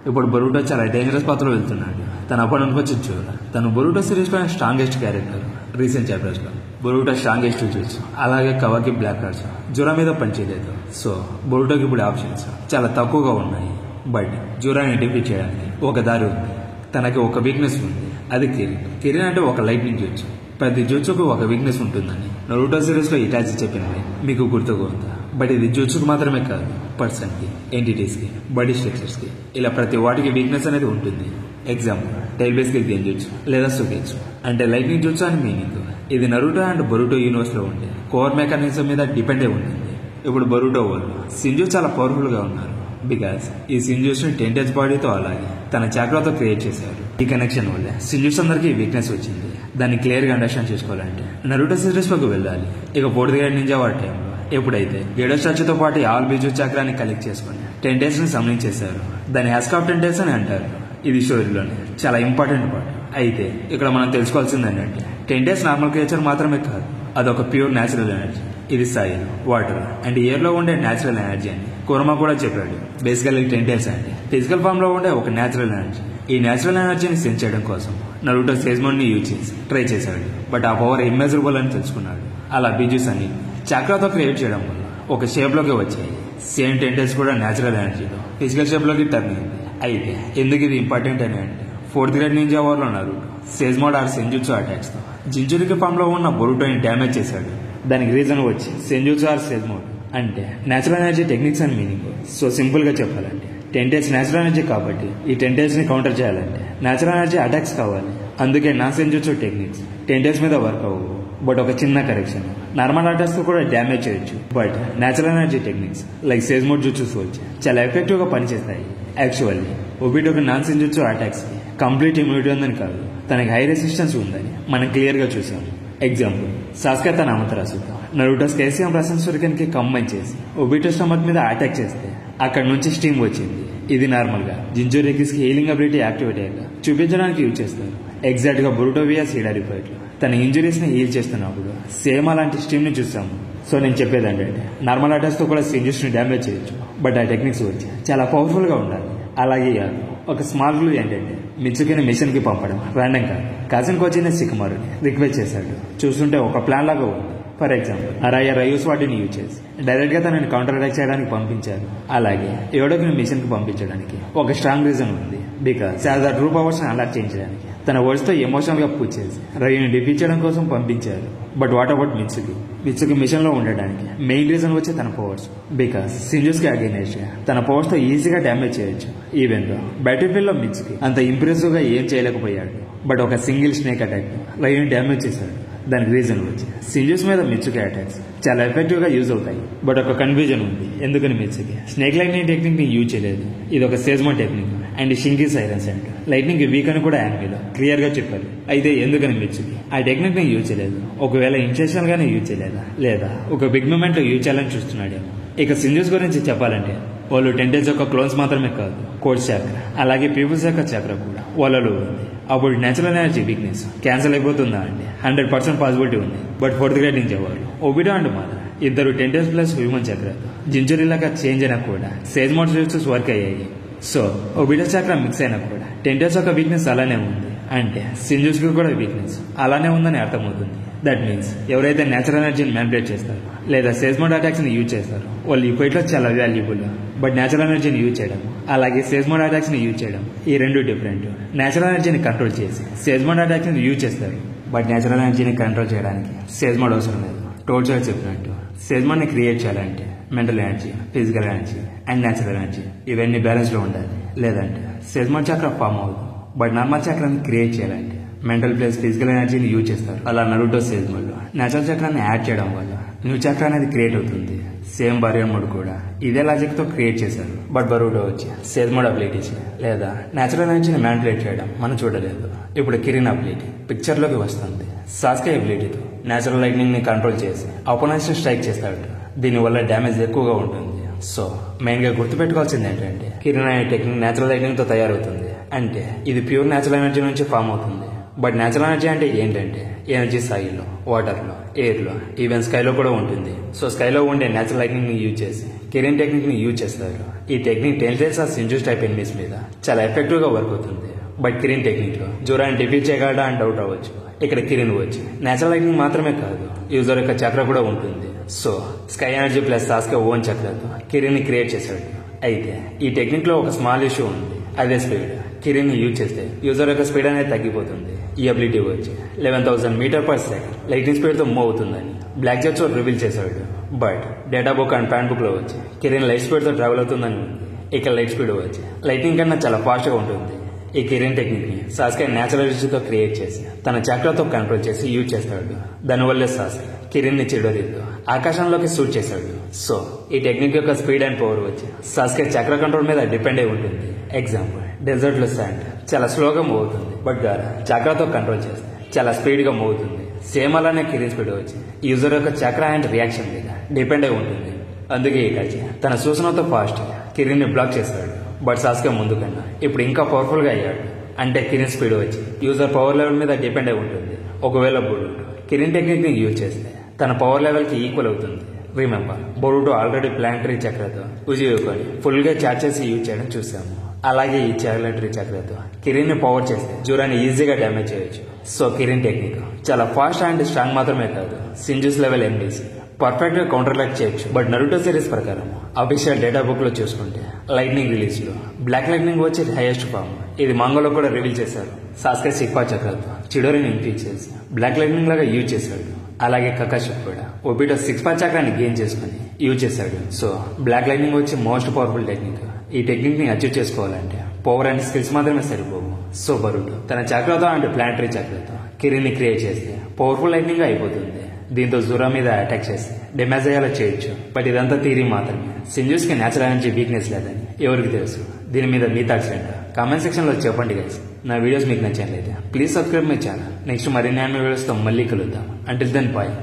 ఇప్పుడు బొరుటో చాలా డేంజరస్ పాత్రలో వెళ్తున్నాడు. తన అపోనెంట్ వచ్చి జోరా. తను బొరుటో సిరీస్ లో స్ట్రాంగెస్ట్ క్యారెక్టర్. రీసెంట్ చాప్టర్స్ లో బొరుటో స్ట్రాంగెస్ట్ చూసి అలాగే కవాకి బ్లాక్ కార్డ్స్ జోరా మీద పనిచేయలేదు. సో బొరుటోకి ఇప్పుడు ఆప్షన్స్ చాలా తక్కువగా ఉన్నాయి. బట్ జోరాని డిఫీట్ చేయడానికి ఒక దారి ఉంది. తనకి ఒక వీక్నెస్ ఉంది, అది కిరిన్. కిరిన్ అంటే ఒక లైట్నింగ్ జూట్సు. ప్రతి జూట్సుకు ఒక వీక్నెస్ ఉంటుందని నరుటో సిరీస్ లో ఇటాచి చెప్పింది మీకు గుర్తుగా ఉందా? బట్ ఇది జూట్సుకు మాత్రమే కాదు, పర్సన్ కి, ఎంటిటీస్ కి, బాడీ స్ట్రక్చర్స్ కి, ఇలా ప్రతి వాటికి వీక్నెస్ అనేది ఉంటుంది. ఎగ్జాంపుల్ టైల్ బేస్ కి గెంజుట్సు లేదా సుగెట్సు అంటే లైట్నింగ్ జూట్సు అని మీనింగ్. ఇది నరుటో అండ్ బొరుటో యూనివర్స్ లో ఉండే కోర్ మెకానిజం మీద డిపెండ్ అయి ఉంటుంది. ఇప్పుడు బొరుటో వాళ్ళు సింజు చాలా పవర్ఫుల్ గా ఉన్నారు. బికాస్ ఈ సింజూస్ ని 10 టచ్ బాడీతో అలాగే తన చాక్రాతో క్రియేట్ చేశారు. ఈ కనెక్షన్ వల్ల సింజూస్ అందరికీ వీక్నెస్ వచ్చింది. దాన్ని క్లియర్ గా అండర్స్టాండ్ చేసుకోవాలంటే నరుటో సిరీస్ లోకి వెళ్ళాలి. ఇక 4th గ్రేడ్ నింజా వారి టైంలో ఎప్పుడైతే ఏడో స్టాచ్యూతో పాటు ఆల్ బిజు చక్రాన్ని కలెక్ట్ చేసుకుని 10 డేస్ ని సమ్లింగ్ చేశారు. దాన్ని హ్యాస్క్ ఆఫ్ 10 డేస్ అని అంటారు. ఇది స్టోరీలోనే చాలా ఇంపార్టెంట్ పార్ట్. అయితే ఇక్కడ మనం తెలుసుకోవాల్సింది ఏంటంటే 10 డేస్ నార్మల్ క్రియేచర్ మాత్రమే కాదు, అదొక ప్యూర్ న్యాచురల్ ఎనర్జీ. ఇది సాయిల్, వాటర్ అండ్ ఎయిర్ లో ఉండే న్యాచురల్ ఎనర్జీ అని కుర్మా కూడా చెప్పాడు. బేసికల్లీ 10 డేస్ అంటే ఫిజికల్ ఫామ్ లో ఉండే ఒక న్యాచురల్ ఎనర్జీ. ఈ న్యాచురల్ ఎనర్జీని సెన్స్ చేయడం కోసం నరుటో సేజ్మోన్ ని యూజ్ చేసి ట్రై చేశాడు. బట్ ఆ పవర్ ఇమ్మెజరబుల్ అని తెలుసుకున్నాడు. అలా బిజుస్ అని చాక్రాతో క్రియేట్ చేయడం వల్ల ఒక షేప్ లోకి వచ్చాయి. సేమ్ 10 డేస్ కూడా న్యాచురల్ ఎనర్జీలో ఫిజికల్ షేప్ లోకి టర్న్ అయింది. అయితే ఎందుకు ఇది ఇంపార్టెంట్ అని అంటే 4th గ్రేడ్ నింజా వార్ లో నరుటో సేజ్మోడ్ ఆర్ సెంజుట్సు అటాక్స్ తో జింజురికి ఫామ్ లో ఉన్న బొరుటోని డ్యామేజ్ చేశాడు. దానికి రీజన్ వచ్చి సెంజుట్సు ఆర్ సేజ్మోడ్ అంటే నేచురల్ ఎనర్జీ టెక్నిక్స్ అని మీనింగ్. సో సింపుల్ గా చెప్పాలంటే 10 డేస్ నేచురల్ ఎనర్జీ కాబట్టి ఈ 10 డేస్ ని కౌంటర్ చేయాలంటే నేచురల్ ఎనర్జీ అటాక్స్ కావాలి. అందుకే నా సెంజుట్సు టెక్నిక్స్ 10 డేస్ మీద వర్క్ అవ్వవు. బట్ ఒక చిన్న కరెక్షన్, నార్మల్ అటాక్స్ తో కూడా డ్యామేజ్ చేయొచ్చు. But natural energy techniques like sage mode jutsu వచ్చి చాలా ఎఫెక్టివ్ గా పనిచేస్తాయి. యాక్చువల్లీ ఒబిటోకి నాన్ సెంజుట్సు అటాక్స్ కి కంప్లీట్ ఇమ్యూనిటీ ఉందని కాదు, తనకి హై రెసిస్టెన్స్ ఉందని మనం క్లియర్ గా చూసాము. ఎగ్జాంపుల్ సాస్కే తన అమతరాసుతో నరుటో స్కేసియం రసన్ సురికన్ కి కంబైన్ చేసి ఒబిటో స్టమక్ మీద అటాక్ చేస్తే అక్కడ నుంచి స్టీమ్ వచ్చింది. ఇది నార్మల్ గా జింజోరెకిస్ కి హీలింగ్ అబిలిటీ యాక్టివేట్ అయ్యాక చూపించడానికి యూజ్ చేస్తారు. ఎగ్జాక్ట్ గా బొరుటో వియాస్ హీడారి ఫైట్ లో తన ఇంజురీస్ ని హీల్ చేస్తున్నప్పుడు సేమ్ అలాంటి స్టీమ్ ని చూసాము. సో నేను చెప్పేది ఏంటంటే నార్మల్ అటాక్స్ తో కూడా సింజూస్ ని డ్యామేజ్ చేయొచ్చు. బట్ ఆ టెక్నిక్స్ వచ్చి చాలా పవర్ఫుల్ గా ఉండాలి. అలాగే ఒక స్మాల్ క్లూ ఏంటంటే మిత్సుకిని మిషన్ కి పంపడం రాండం కాదు. కజిన్ కోచిన సికుమారుని రిక్వెస్ట్ చేశాడు. చూస్తుంటే ఒక ప్లాన్ లాగా ఉంది. ఫర్ ఎగ్జాంపుల్ అరాయ రయూస్ వాటిని యూజ్ చేసి డైరెక్ట్ గా తనని కౌంటర్ అటాక్ చేయడానికి పంపించారు. అలాగే ఎవడోకి మిషన్ కి పంపించడానికి ఒక స్ట్రాంగ్ రీజన్ ఉంది. బికాస్ చాలా ట్రూ పవర్స్ ని అలర్ట్ చేయించడానికి తన వర్డ్స్ తో ఎమోషనల్ గా పూజ చేసి రయుని డిఫీట్ చేయడం కోసం పంపించారు. బట్ వాట్ అబౌట్ మిత్సుకి మిషన్ లో ఉండడానికి మెయిన్ రీజన్ వచ్చి తన పవర్స్. బికాస్ సింజూస్ కి అగైనెస్ట్ తన పవర్స్ తో ఈజీగా డ్యామేజ్ చేయొచ్చు. ఈవెన్ దో బ్యాటిల్ ఫీల్డ్ లో మిత్సుకి అంత ఇంప్రెసివ్ గా ఏం చేయలేకపోయాడు. బట్ ఒక సింగిల్ స్నేక్ అటాక్ రయుని డ్యామేజ్ చేశాడు. దానికి రీజన్ వచ్చి సింజూస్ మీద మిత్సుకి అటాక్స్ చాలా ఎఫెక్టివ్ గా యూజ్ అవుతాయి. బట్ ఒక కన్ఫ్యూజన్ ఉంది. ఎందుకని మిత్సుకి స్నేక్ లైట్నింగ్ టెక్నిక్ ని యూజ్ చేయలేదు. ఇది ఒక సేజ్మోన్ technique and Shinki silence and lightning weak అని కూడా యానిమేలో క్లియర్ గా చెప్పారు. అయితే ఎందుకని మిత్సుకి ఆ టెక్నిక్ ని యూజ్ చేయలేదు? ఒకవేళ ఇంటెన్షనల్ గానే యూజ్ చేయలేదా, లేదా ఒక బిగ్ మూమెంట్ లో యూజ్ చేయాలని చూస్తున్నాడేమో. ఇక సింజూస్ గురించి చెప్పాలంటే వాళ్ళు 10 డేస్ యొక్క క్లోన్స్ మాత్రమే కాదు, కోడ్ చక్ర అలాగే పీపుల్స్ యొక్క చక్ర కూడా వాళ్ళలో ఉంది. అప్పుడు నేచురల్ ఎనర్జీ వీక్నెస్ క్యాన్సిల్ అయిపోతుందా అంటే 100% పాసిబిలిటీ ఉంది. బట్ 4th గ్రేడ్ నుంచి వాళ్ళు ఒబిటో అండ్ మాదర్ ఇద్దరు 10 డేస్ ప్లస్ హ్యూమన్ చక్రతో జింజురిలాగా చేంజ్ అయినా కూడా సేజ్మోడ్ జుట్స్ వర్క్ అయ్యాయి. సో ఒబిటో చక్ర మిక్స్ అయినా కూడా 10 డేస్ యొక్క వీక్నెస్ అలానే ఉంది. అంటే సింజూస్ కి కూడా వీక్నెస్ అలానే ఉందని అర్థమవుతుంది. దట్ మీన్స్ ఎవరైతే నేచురల్ ఎనర్జీని మ్యానిపులేట్ చేస్తారో లేదా సేజ్మోడ్ అటాక్స్ ని యూజ్ చేస్తారో వాళ్ళు ఈ ఫైట్ లో చాలా వాల్యుబుల్. బట్ నేచురల్ ఎనర్జీని యూజ్ చేయడం అలాగే సేజ్మోడ్ అటాక్స్ ని యూజ్ చేయడం ఈ రెండు డిఫరెంట్. నేచురల్ ఎనర్జీని కంట్రోల్ చేసి సేజ్మోడ్ అటాక్స్ ని యూజ్ చేస్తారు. బట్ నేచురల్ ఎనర్జీని కంట్రోల్ చేయడానికి సేజ్మోడ్ అవసరం లేదు. టోర్చర్ చెప్పినట్టు సేజ్మోడ్ ని క్రియేట్ చేయాలంటే mental energy, physical energy and natural energy ఇవన్నీ బ్యాలెన్స్ లో ఉండాలి. లేదంటే సేజ్మోడ్ చక్ర ఫామ్ అవుతుంది. బట్ నార్మల్ చక్రాన్ని క్రియేట్ చేయాలంటే మెంటల్ ప్లస్ ఫిజికల్ ఎనర్జీని యూజ్ చేస్తారు. అలా నరుటో సేజ్మోడ్ లో నేచురల్ చక్రాన్ని యాడ్ చేయడం వల్ల న్యూ చక్ర అనేది క్రియేట్ అవుతుంది. సేమ్ బరియర్ మోడ్ కూడా ఇదే లాజిక్ తో క్రియేట్ చేశారు. బట్ బరుటో వచ్చి సేజ్మోడ్ అబిలిటీస్ లేదా నేచురల్ ఎనర్జీని మ్యానిపులేట్ చేయడం మనం చూడలేదు. ఇప్పుడు కిరిన్ అబిలిటీ పిక్చర్ లోకి వస్తుంది. సాస్కే అబిలిటీతో నేచురల్ లైట్నింగ్ ని కంట్రోల్ చేసి అపోనెంట్స్ ని స్ట్రైక్ చేస్తాడు. దీనివల్ల డ్యామేజ్ ఎక్కువగా ఉంటుంది. సో మెయిన్ గా గుర్తుపెట్టుకోవాల్సింది ఏంటంటే కిరిన్ అనే టెక్నిక్ నేచురల్ లైట్నింగ్ తో తయారవుతుంది. అంటే ఇది ప్యూర్ నేచురల్ ఎనర్జీ నుంచి ఫామ్ అవుతుంది. బట్ న్యాచురల్ ఎనర్జీ అంటే ఏంటంటే ఎనర్జీ సాయిల్లో, వాటర్లో, ఎయిర్లో, ఈవెన్ స్కైలో కూడా ఉంటుంది. సో స్కైలో ఉండే న్యాచురల్ లైట్నింగ్ ని యూజ్ చేసి కిరిన్ టెక్నిక్ ని యూజ్ చేస్తారు. ఈ టెక్నిక్ టెన్సైల్స్ ఆఫ్ సింజూస్ టైప్ ఎనిమీస్ మీద చాలా ఎఫెక్టివ్ గా వర్క్ అవుతుంది. బట్ కిరిన్ టెక్నిక్ లో జోరాన్ని డిఫీట్ చేయగలడా అని డౌట్ అవ్వచ్చు. ఇక్కడ కిరిన్ వచ్చి నేచురల్ లైట్నింగ్ మాత్రమే కాదు, యూజర్ యొక్క చక్ర కూడా ఉంటుంది. So sky energy plus Sasuke own చక్రతో కిరిన్ ని క్రియేట్ చేశాడు. అయితే ఈ టెక్నిక్ లో ఒక స్మాల్ ఇష్యూ ఉంది, అదే స్పీడ్. కిరిన్ ని యూజ్ చేస్తే యూజర్ యొక్క స్పీడ్ అనేది తగ్గిపోతుంది. ఈ అబిలిటీ వచ్చి 11,000 metre per second lighting speed తో మూవ్ అవుతుందని బ్లాక్ జెట్స్ రివీల్ చేశాడు. But data book and pan book లో వచ్చి కిరిన్ లైట్ స్పీడ్ తో ట్రావెల్ అవుతుందని ఉంది. ఇక లైట్ స్పీడ్ వచ్చి లైటింగ్ కన్నా చాలా ఫాస్ట్ గా ఉంటుంది. ఈ కిరిన్ టెక్నిక్ ని సాస్కే నేచురల్ ఎనర్జీతో క్రియేట్ చేసి తన చక్రతో కంట్రోల్ చేసి యూజ్ చేస్తాడు. దానివల్లే సాస్కే కిరిన్ ని చిడోరీతో ఆకాశంలోకి షూట్ చేశాడు. సో ఈ టెక్నిక్ యొక్క స్పీడ్ అండ్ పవర్ వచ్చి సాస్కే చక్ర కంట్రోల్ మీద డిపెండ్ అయి ఉంటుంది. ఎగ్జాంపుల్, డెజర్ట్ లో శాండ్ చాలా స్లోగా మూవ్ అవుతుంది, బట్ గారా చక్రతో కంట్రోల్ చేస్తే చాలా స్పీడ్ గా మూవ్ అవుతుంది. సేమ్ అలానే కిరిన్ స్పీడ్ వచ్చి యూజర్ యొక్క చక్ర అండ్ రియాక్షన్ మీద డిపెండ్ అయి ఉంటుంది. అందుకే ఇటాచి తన సూచనతో ఫాస్ట్ కిరిన్ ని బ్లాక్ చేశాడు. బట్ సాస్కే ముందు కన్నా ఇప్పుడు ఇంకా పవర్ఫుల్ గా అయ్యాడు. అంటే కిరిన్ స్పీడ్ వచ్చి యూజర్ పవర్ లెవెల్ మీద డిపెండ్ అయి ఉంటుంది. ఒకవేళ బొరుటో కిరిన్ టెక్నిక్ ని యూజ్ చేస్తే తన పవర్ లెవెల్ కి ఈక్వల్ అవుతుంది. రిమెంబర్, బొరుటో ఆల్రెడీ ప్లానటరీ చక్రతో ఉజియోకొని ఫుల్ గా చార్జ్ చేసి యూజ్ చేయడం చూసాము. అలాగే ఈ ప్లానటరీ చక్రతో కిరిన్ ని పవర్ చేస్తే జూరాన్ని ఈజీగా డ్యామేజ్ చేయొచ్చు. సో కిరిన్ టెక్నిక్ చాలా ఫాస్ట్ అండ్ స్ట్రాంగ్ మాత్రమే కాదు, సింజూస్ లెవెల్ ఎనిమీస్ పర్ఫెక్ట్ గా కౌంటర్ లాక్ చేయొచ్చు. బట్ నరుటో సిరీస్ ప్రకారం అఫీషియల్ డేటా బుక్ లో చూసుకుంటే లైట్నింగ్ రిలీజ్ లో బ్లాక్ లైట్నింగ్ వచ్చి హైయెస్ట్ ఫామ్. ఇది మంగోలో కూడా రివీల్ చేశారు. సాస్కే సిక్పా చక్రాలతో చిడోరిని ఇన్ఫ్యూజ్ చేసి బ్లాక్ లైట్నింగ్ లాగా యూజ్ చేశాడు. అలాగే కకాషి కూడా ఒబిటో సిక్పా చక్రాన్ని గెయిన్ చేసుకుని యూజ్ చేశాడు. సో బ్లాక్ లైట్నింగ్ వచ్చి మోస్ట్ పవర్ఫుల్ టెక్నిక్. ఈ టెక్నిక్ ని అచీవ్ చేసుకోవాలంటే పవర్ అండ్ స్కిల్స్ మాత్రమే సరిపోవు. సో బరుటో తన చక్రతో అండ్ ప్లానటరీ చక్రతో కిరిన్ ని క్రియేట్ చేస్తే పవర్ఫుల్ లైట్నింగ్ అయిపోతుంది. దీంతో జూరా మీద అటాక్ చేసి డ్యామేజ్ అయ్యేలా చేయొచ్చు. బట్ ఇదంతా థియరీ మాత్రమే. సింజూస్ కి నేచురల్ ఎనర్జీ వీక్నెస్ లేదని ఎవరికి తెలుసు? దీని మీద మీ థాట్స్ ఏంటో కామెంట్ సెక్షన్ లో చెప్పండి గైస్. నా వీడియోస్ మీకు నచ్చినట్లయితే please subscribe my channel. Next మరిన్ని వీడియోస్ తో మళ్ళీ కలుద్దాం. Until then bye.